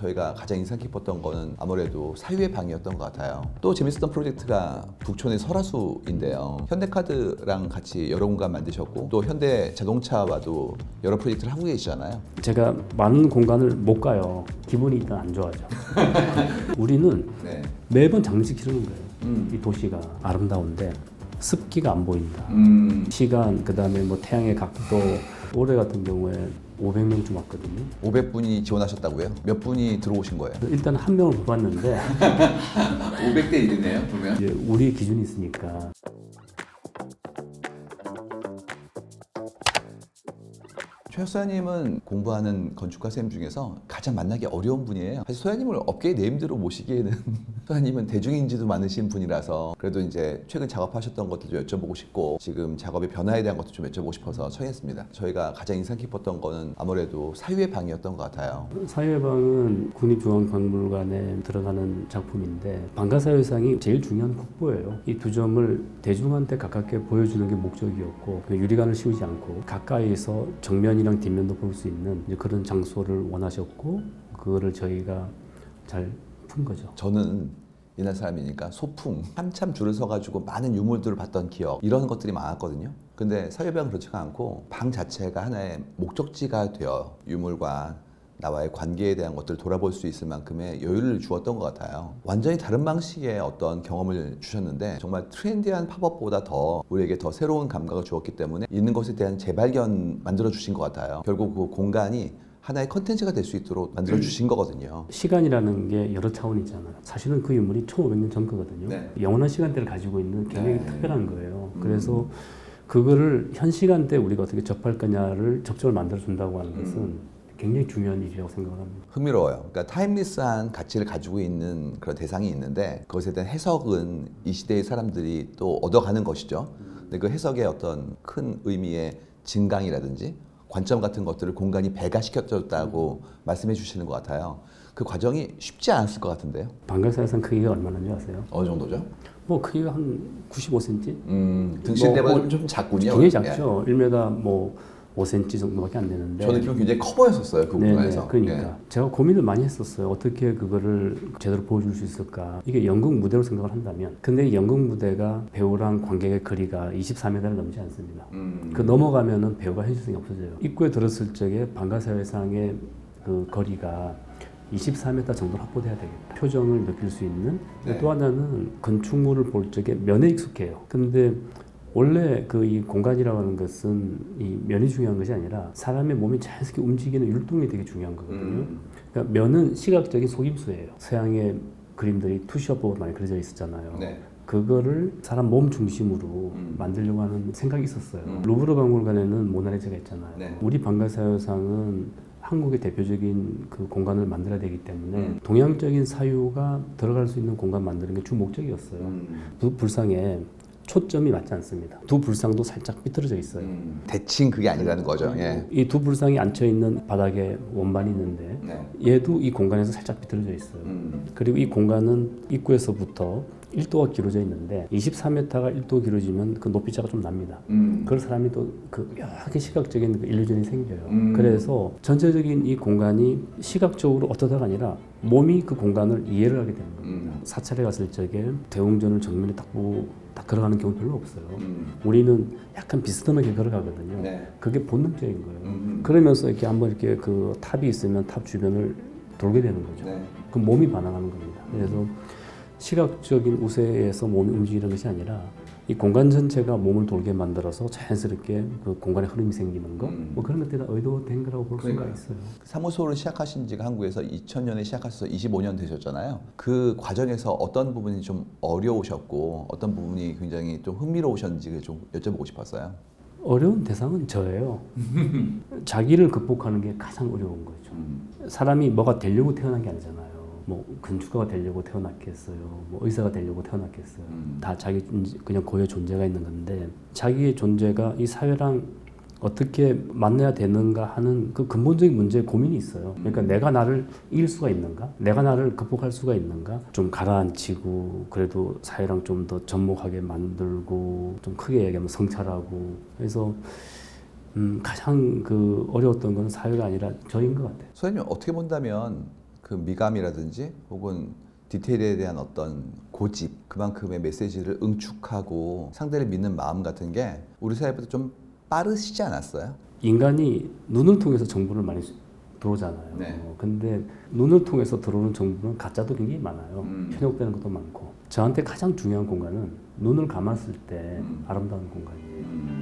저희가 가장 인상 깊었던 거는 아무래도 사유의 방이었던 것 같아요. 또 재밌었던 프로젝트가 북촌의 설화수인데요. 현대카드랑 같이 여러 공간 만드셨고 또 현대자동차와도 여러 프로젝트를 하고 계시잖아요. 제가 많은 공간을 못 가요. 기분이 일단 안 좋아져. 우리는 네. 매번 장식시키는 거예요. 이 도시가 아름다운데 습기가 안 보인다. 시간, 그다음에 뭐 태양의 각도. 올해 같은 경우에 500명쯤 왔거든요. 500분이 지원하셨다고요? 몇 분이 들어오신 거예요? 일단 한 명을 뽑았는데 500대 1이네요, 보면. 이제 우리 기준이 있으니까. 최 소장님은 공부하는 건축가 선생님 중에서 가장 만나기 어려운 분이에요. 사실 소장님을 업계의 네임드로 모시기에는 소장님은 대중인지도 많으신 분이라서 그래도 이제 최근 작업하셨던 것도 좀 여쭤보고 싶고 지금 작업의 변화에 대한 것도 좀 여쭤보고 싶어서 청했습니다. 저희가 가장 인상 깊었던 거는 아무래도 사유의 방이었던 것 같아요. 사유의 방은 국립중앙박물관에 들어가는 작품인데 방가사유상이 제일 중요한 국보예요. 이 두 점을 대중한테 가깝게 보여주는 게 목적이었고 유리관을 씌우지 않고 가까이서 정면이랑 뒷면도 볼 수 있는 이제 그런 장소를 원하셨고 그거를 저희가 잘 푼 거죠. 저는 옛날 사람이니까 소풍 한참 줄을 서가지고 많은 유물들을 봤던 기억 이런 것들이 많았거든요. 근데 사유의 방은 그렇지가 않고 방 자체가 하나의 목적지가 되어 유물과 나와의 관계에 대한 것들을 돌아볼 수 있을 만큼의 여유를 주었던 것 같아요. 완전히 다른 방식의 어떤 경험을 주셨는데 정말 트렌디한 팝업보다 더 우리에게 더 새로운 감각을 주었기 때문에 있는 것에 대한 재발견 만들어 주신 것 같아요. 결국 그 공간이 하나의 컨텐츠가 될 수 있도록 만들어 주신 거거든요. 시간이라는 게 여러 차원이잖아요. 사실은 그 유물이 1500년 전 거거든요. 네. 영원한 시간대를 가지고 있는 굉장히 네. 특별한 거예요. 그래서 그거를 현 시간대에 우리가 어떻게 접할 거냐를 접점을 만들어 준다고 하는 것은 굉장히 중요한 일이라고 생각합니다. 흥미로워요. 그러니까 타임리스한 가치를 가지고 있는 그런 대상이 있는데 그것에 대한 해석은 이 시대의 사람들이 또 얻어가는 것이죠. 근데 그 해석의 어떤 큰 의미의 증강이라든지 관점 같은 것들을 공간이 배가시켜줬다고 말씀해 주시는 것 같아요. 그 과정이 쉽지 않았을 것 같은데요. 방가사유상 크기가 얼마나인지 아세요? 어느 정도죠? 뭐 크기가 한 95cm? 등신대보다 좀 작군요. 굉장히 작죠. 1m 뭐 5cm 정도밖에 안 되는데. 저는 기분 굉장히 커 보였었어요. 그 공간에서. 그러니까 예. 제가 고민을 많이 했었어요. 어떻게 그거를 제대로 보여줄 수 있을까. 이게 연극 무대로 생각을 한다면 근데 이 연극 무대가 배우랑 관객의 거리가 24m를 넘지 않습니다. 그 넘어가면은 배우가 현실성이 없어져요. 입구에 들었을 적에 방가사회상의 그 거리가 24m 정도 확보돼야 되겠다. 표정을 느낄 수 있는. 네. 또 하나는 건축물을 볼 적에 면에 익숙해요. 근데 원래 그 이 공간이라고 하는 것은 이 면이 중요한 것이 아니라 사람의 몸이 자연스럽게 움직이는 율동이 되게 중요한 거거든요. 그러니까 면은 시각적인 속임수예요. 서양의 그림들이 투시업으로 많이 그려져 있었잖아요. 네. 그거를 사람 몸 중심으로 만들려고 하는 생각이 있었어요. 루브르 박물관에는 모나리자가 있잖아요. 네. 우리 방가사유상은 한국의 대표적인 그 공간을 만들어야 되기 때문에 동양적인 사유가 들어갈 수 있는 공간 만드는 게 주 목적이었어요. 두 불상에 초점이 맞지 않습니다. 두 불상도 살짝 삐뚤어져 있어요. 대칭 그게 아니라는 거죠. 예. 이 두 불상이 앉혀 있는 바닥에 원반이 있는데 네. 얘도 이 공간에서 살짝 삐뚤어져 있어요. 그리고 이 공간은 입구에서부터 1도가 길어져 있는데 24m가 1도 길어지면 그 높이 차가 좀 납니다. 그런 사람이 또 그 묘하게 시각적인 그 일루전이 생겨요. 그래서 전체적인 이 공간이 시각적으로 어떠다가 아니라 몸이 그 공간을 이해를 하게 되는 겁니다. 사찰에 갔을 적에 대웅전을 정면에 딱 보고 딱 걸어가는 경우 별로 없어요. 우리는 약간 비스듬하게 걸어가거든요. 네. 그게 본능적인 거예요. 그러면서 이렇게 한번 이렇게 그 탑이 있으면 탑 주변을 돌게 되는 거죠. 네. 그 몸이 반응하는 겁니다. 그래서 시각적인 우세에서 몸이 움직이는 것이 아니라 이 공간 전체가 몸을 돌게 만들어서 자연스럽게 그 공간에 흐름이 생기는 거, 뭐 그런 것들이 다 의도된 거라고 볼 수가 있어요. 사무소를 시작하신 지가 한국에서 2000년에 시작하셔서 25년 되셨잖아요. 그 과정에서 어떤 부분이 좀 어려우셨고 어떤 부분이 굉장히 좀 흥미로우셨는지 좀 여쭤보고 싶었어요. 어려운 대상은 저예요. 자기를 극복하는 게 가장 어려운 거죠. 사람이 뭐가 되려고 태어난 게 아니잖아요. 뭐 건축가가 되려고 태어났겠어요. 뭐 의사가 되려고 태어났겠어요. 다 자기 그냥 고유의 존재가 있는 건데 자기의 존재가 이 사회랑 어떻게 만나야 되는가 하는 그 근본적인 문제에 고민이 있어요. 그러니까 내가 나를 이길 수가 있는가? 내가 나를 극복할 수가 있는가? 좀 가라앉히고 그래도 사회랑 좀 더 접목하게 만들고 좀 크게 얘기하면 성찰하고 그래서 가장 그 어려웠던 건 사회가 아니라 저인 것 같아요. 소장님 어떻게 본다면 그 미감이라든지 혹은 디테일에 대한 어떤 고집, 그만큼의 메시지를 응축하고 상대를 믿는 마음 같은 게 우리 사회보다 좀 빠르시지 않았어요? 인간이 눈을 통해서 정보를 많이 들어오잖아요. 네. 근데 눈을 통해서 들어오는 정보는 가짜도 굉장히 많아요. 편협되는 것도 많고. 저한테 가장 중요한 공간은 눈을 감았을 때 아름다운 공간이에요.